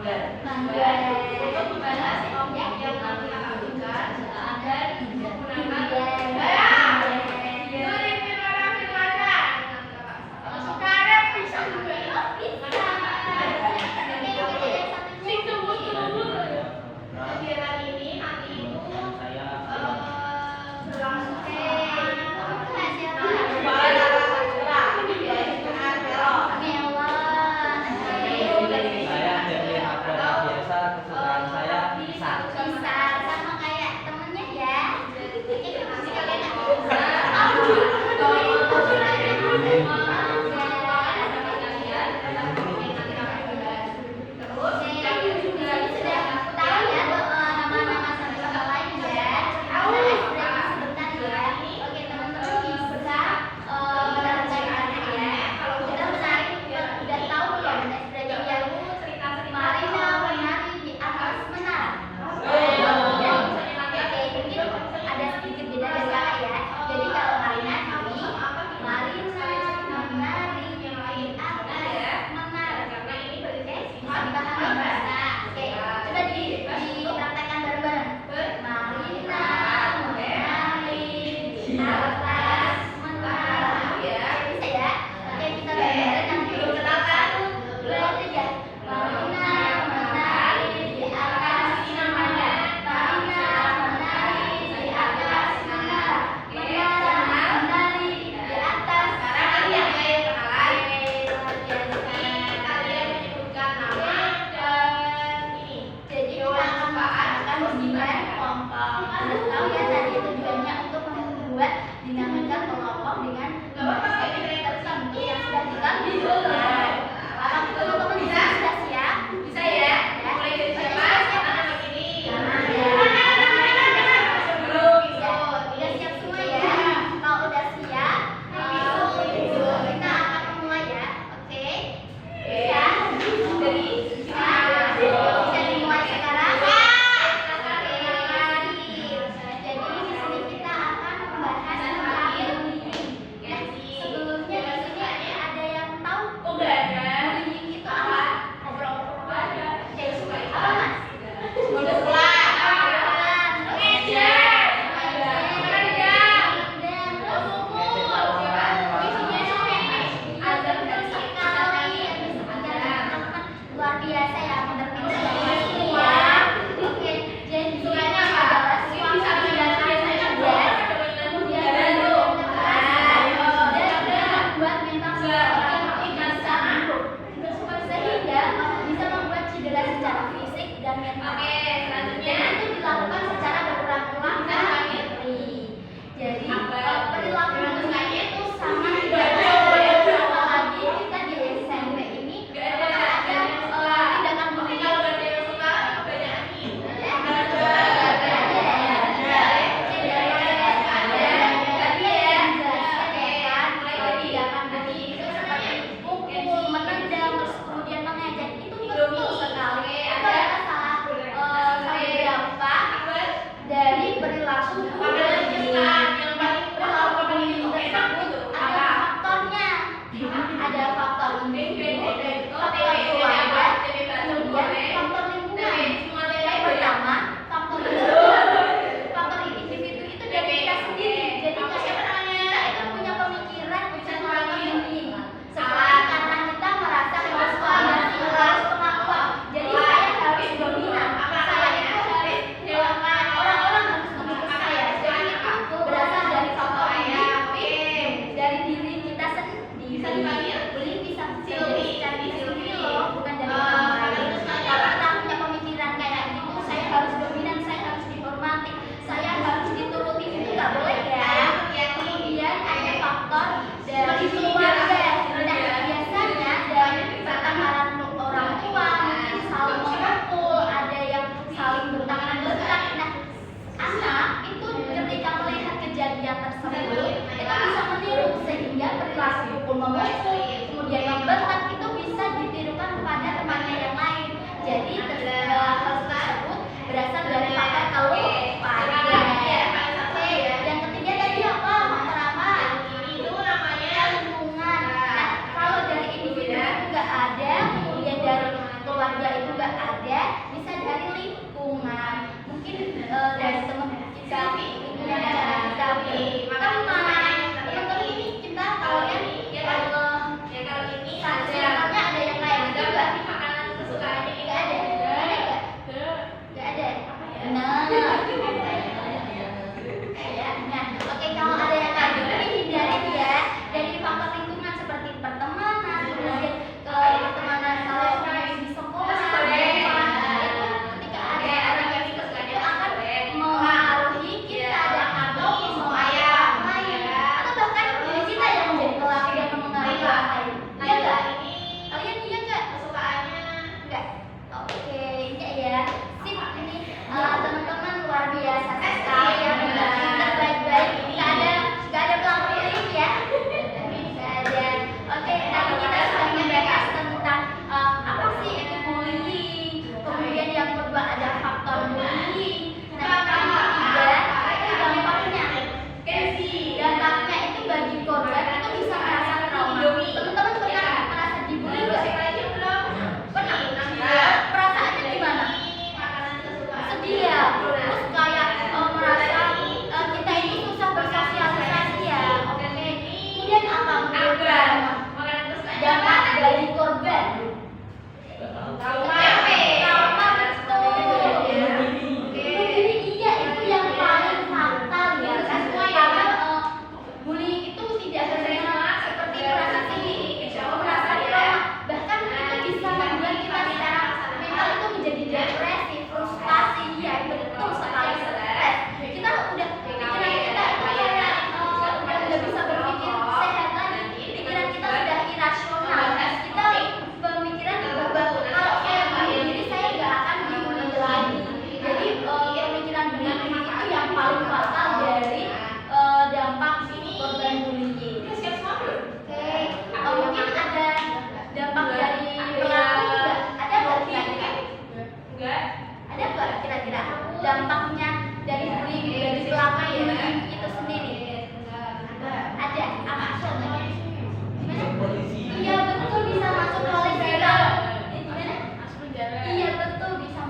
Untuk membahas objek yang kami lakukan agar menggunakan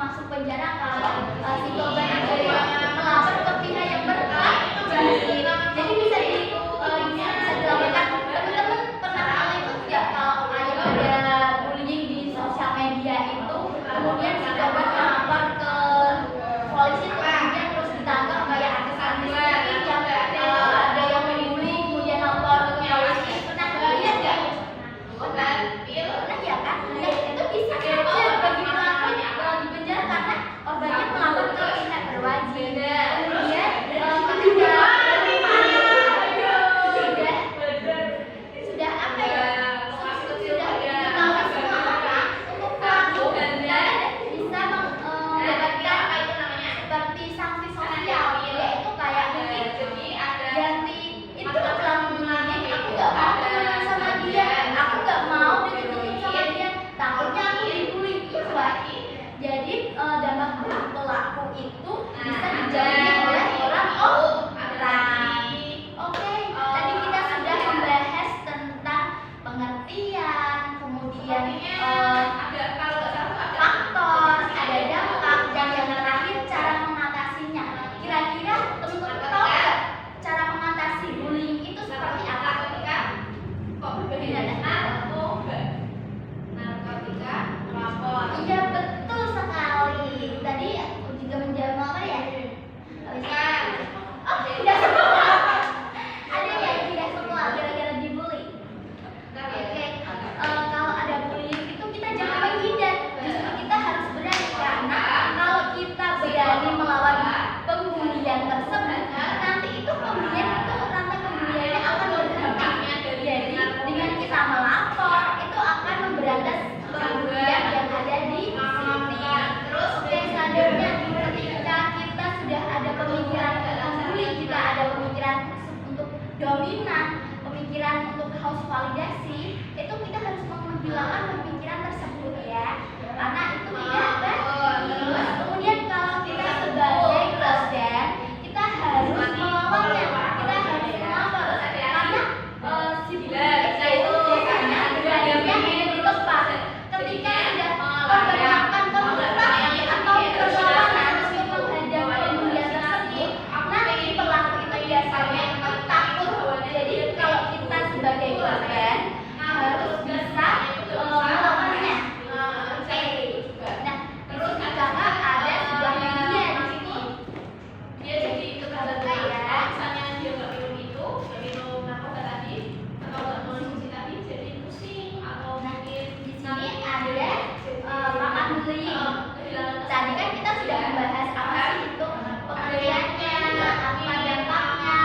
masuk penjara kalau si korban itu melapor ke pihak yang berhak. Jadi bisa dilakukan. Teman-teman pernah itu nggak kalau ada bullying di sosial media itu, kemudian si korban melapor ke polisi, kemudian terus ditangkap kayak artis-artis yang ada yang membuli, kemudian lapor ke polisi. Pernah lihat nggak? Pernah ya kan? Nah, itu bisa saja bagi pelaku di penjara karena korbannya melapor ke pihak berwajib. Kemudian sudah apa ya? Sudah diketahui semua orang untuk pelaku dan bisa mendapatkan seperti sanksi sosial, yaitu kayak mungkin ganti itu pelaku bullying, aku nggak mau temenan sama dia, aku nggak mau deket-deket sama dia, takutnya aku dibully gitu lagi. Jadi dampak buruk pelaku itu bisa dijauhi oleh orang orang. Oke, tadi kita sudah membahas tentang pengertian, kemudian faktor, ada dampak, dan yang terakhir cara mengatasinya. Kira-kira teman-teman tahu nggak cara mengatasi bullying itu seperti apa? Kok berbeda dengan narkotika, lapor? Iya, betul sekali. Tadi aku juga menjawab apa ya? Oh, tidak semua. Ada yang tidak semua gara-gara dibully. Oke, kalau ada bullying itu kita jangan menghindar, justru kita harus berani karena kalau kita berani melawan pembulian tersebut, nanti itu pembulian itu rantai pembuliannya akan berhenti. Jadi dengan kita melapor itu akan memberantas pembulian yang ada di sini. Terus selanjutnya ketika kita sudah ada pemikiran membuli, kita ada pemikiran untuk dominan, pemikiran untuk haus validasi, itu kita harus menghilangkan pemikiran tersebut ya, karena itu tidak baik. Kemudian kalau kita sebagai dosen, kita harus melawannya, kita harus melapor karena si bully itu biasanya beraninya di tempat. Ketika sudah memperlihatkan keberanian atau perlawanan untuk menghadang pembulian tersebut, nanti pelaku itu biasanya takut. Jadi kalau kita sebagai korban harus bisa melawannya. Oke. Nah, terus karena ada sebuah media di sini, dia jadi ketergantungan ya. Misalnya dia nggak minum itu, nggak minum narkoba tadi, atau nggak konsumsi tadi, jadi pusing atau mungkin di sini ada makan bullying. Tadi kan kita sudah membahas apa sih itu pengertiannya, apa dampaknya,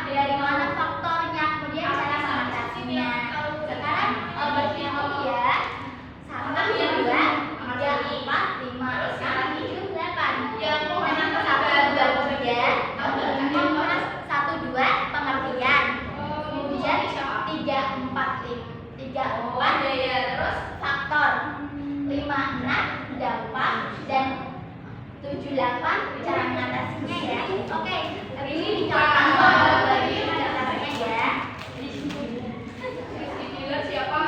dari mana faktornya, kemudian cara mengatasinya. Sekarang bagi yang mau ya, 1, 2, 3, 4, 5, 6, 7, 8. Yang mau 1, 2, 3, 1, 2 pengertian, kemudian 3, 4, 3, 4 terus faktor, 5, 6 dampak, dan 7, 8 cara mengatasinya ya. Oke, hari ini dicatat lagi mengatasinya ya. Dealer siapa?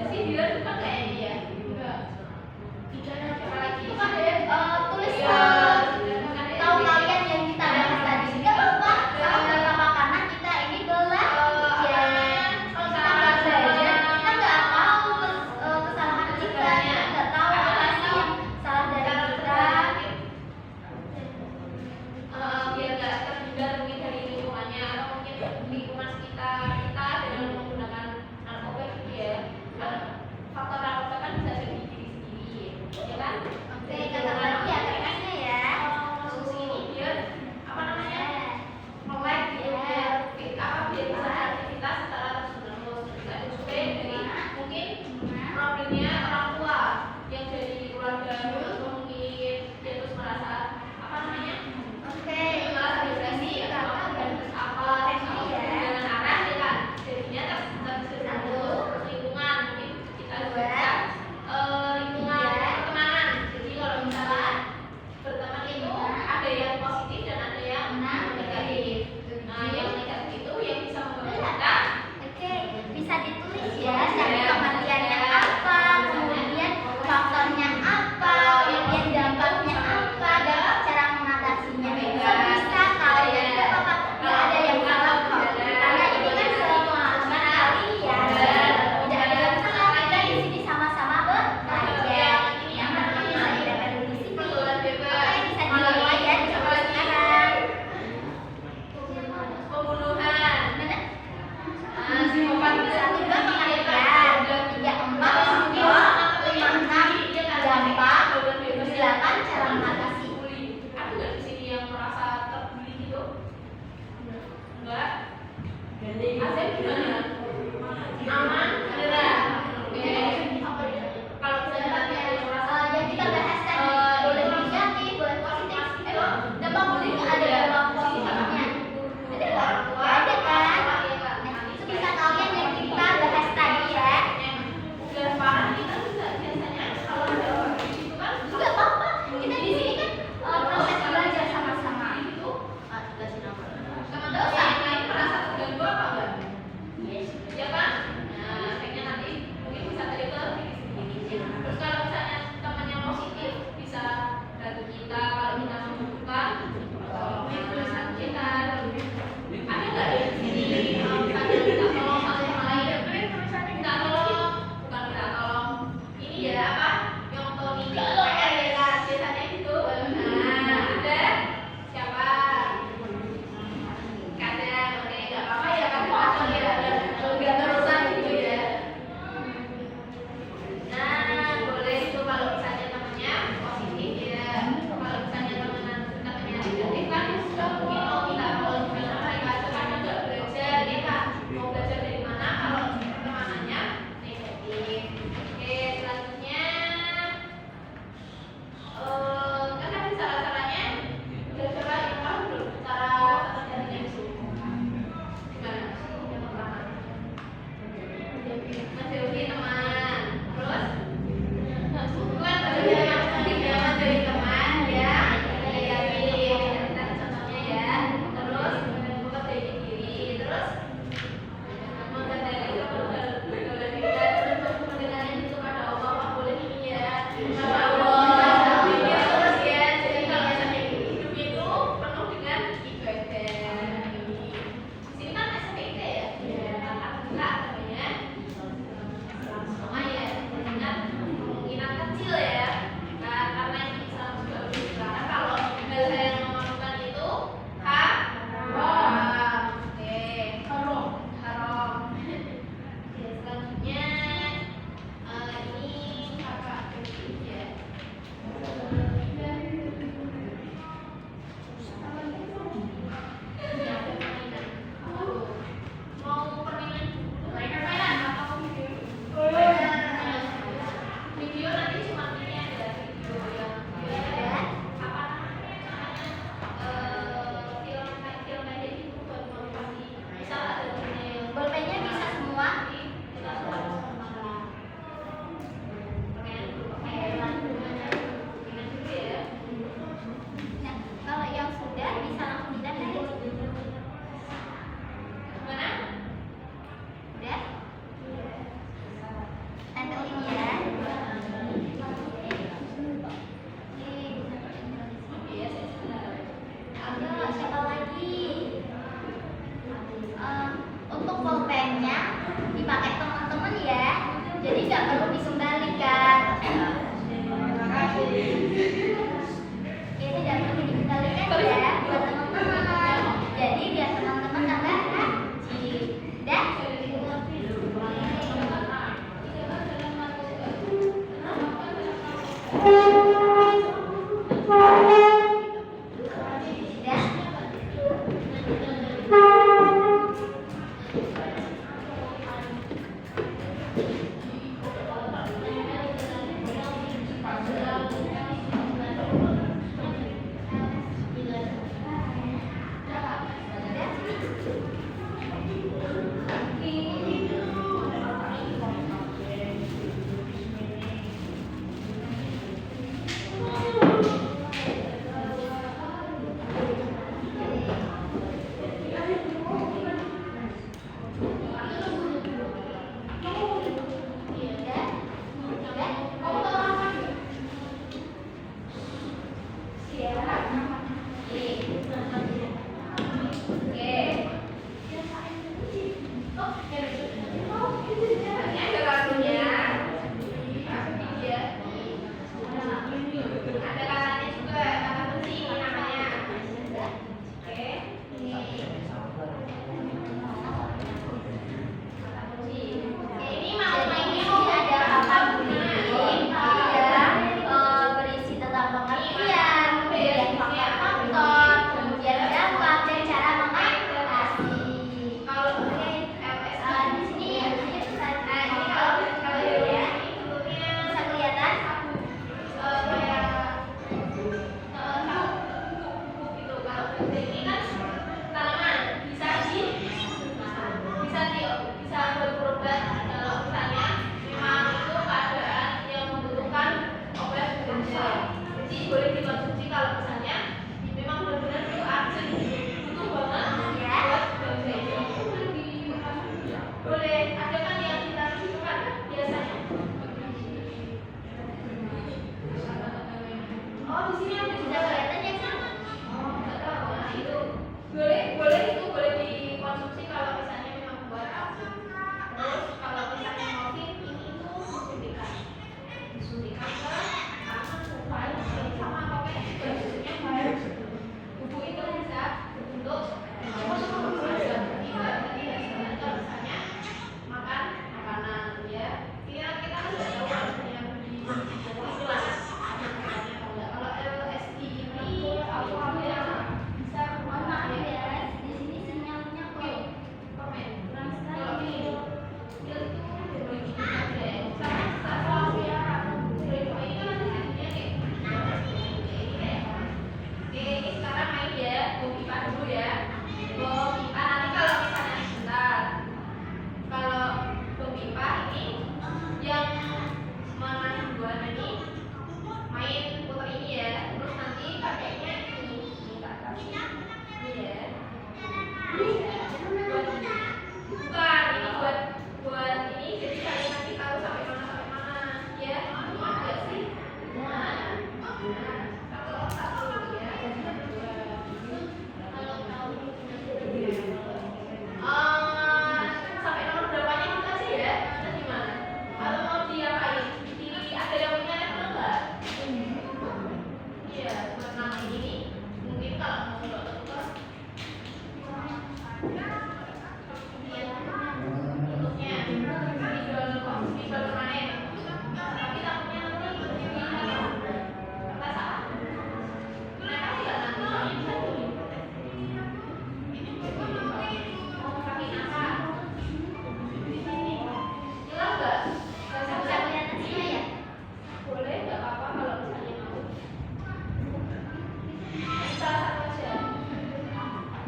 Si dealer bukan kayak dia. Enggak. Siapa lagi? Itu kan tulis tahu kalian yang kita bahas tadi. Enggak apa-apa. Enggak apa-apa karena kita ini belajar. Kalau kita nggak belajar, kita nggak tahu kesalahan kita, kita nggak tahu apa sih yang salah dari kita. Biar nggak terhindar mungkin dari lingkungannya atau mungkin lingkungan sekitar kita dengan menggunakan narkoba gitu ya. Faktor narkoba kan bisa dari diri sendiri, ya kan? Oke, kata lagi ya kertasnya ya. Konsumsi ini biar apa namanya? Melek biar biar bisa aktivitas secara terus-menerus. Bisa disurvei dari mungkin problemnya orang tua yang dari keluarga dulu mungkin dia terus merasa apa namanya? Oke, merasa depresi atau apa dengan arah ya kan? Jadinya terus lingkungan mungkin kita juga lingkungan pertemanan. Jadi kalau misalnya berteman itu ada yang positif dan ada yang negatif. Nah, yang negatif itu yang bisa membuat kita bisa ditulis ya, cari pengertiannya apa, kemudian faktornya apa,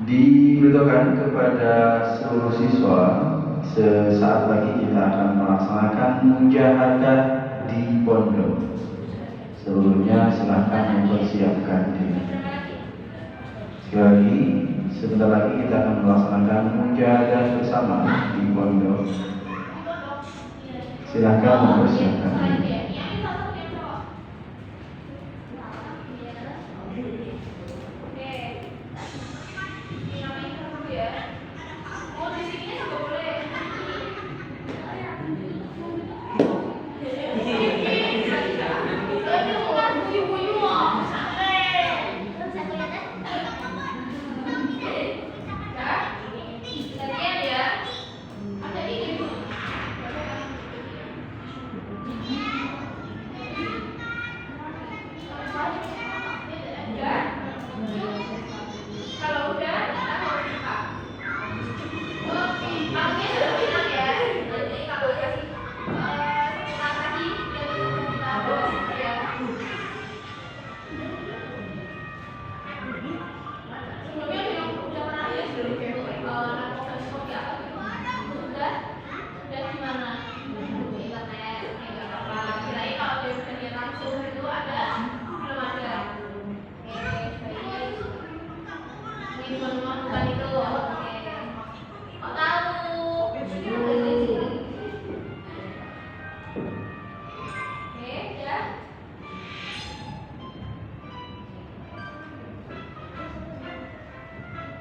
Diberitahukan kepada seluruh siswa, sesaat lagi kita akan melaksanakan mujahadah di pondok. Seluruhnya silahkan mempersiapkan diri. Sekali lagi, sebentar lagi kita akan melaksanakan mujahadah bersama di pondok. Silahkan mempersiapkan diri.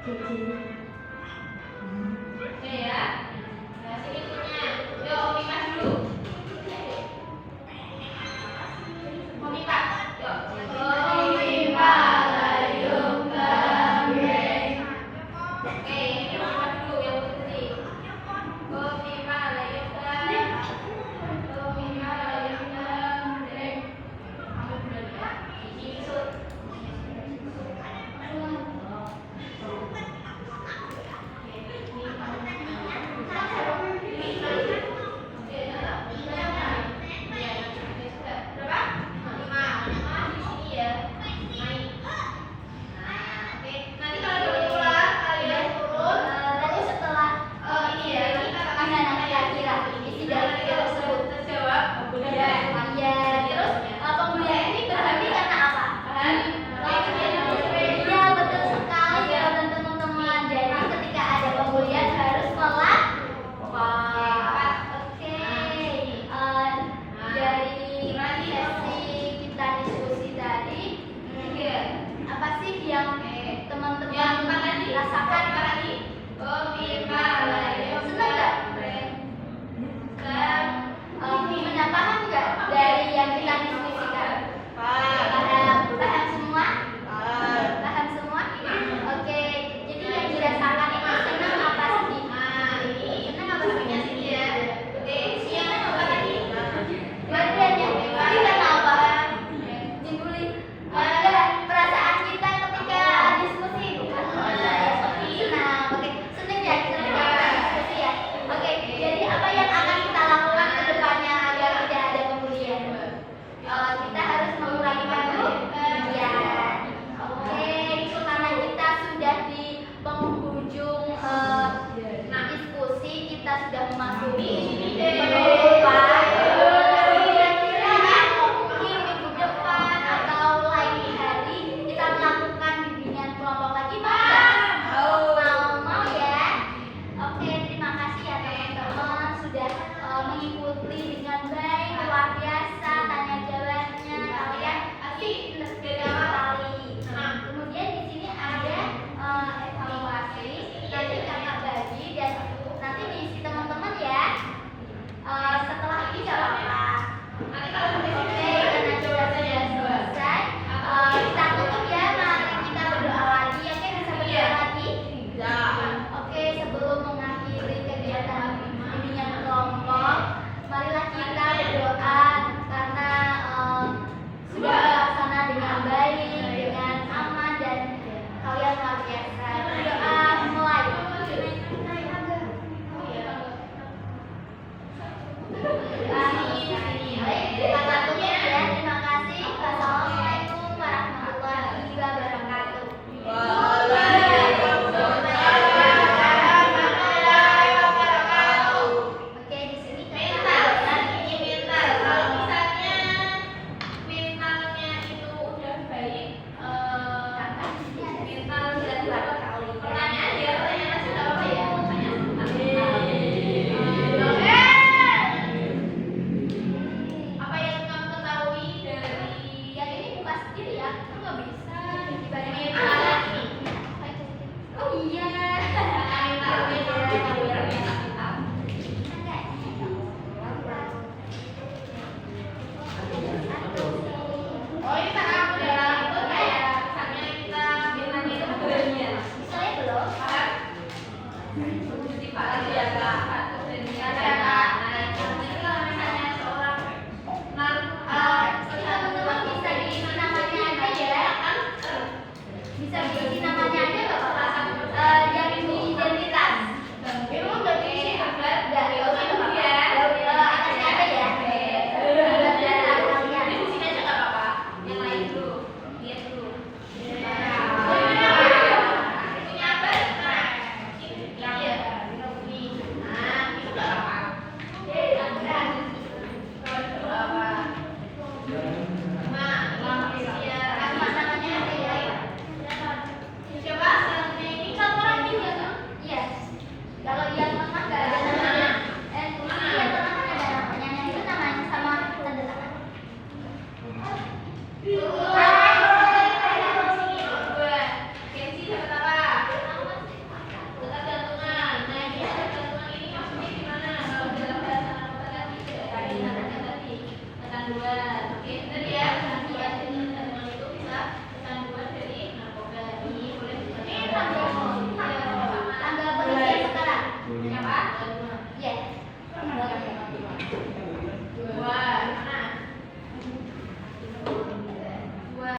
Oke ya. Nah, sini punya. Yuk, Om Mipa dulu. Om Mipa, yuk. Om Mipa layung gambreng. Oke, ini Om Mipa dulu yang putih. Om Mipa layung gambreng. Om Mipa layung gambreng. Kamu dulu ya. Ini sud. Kira-kira mungkin minggu depan atau lain Ya.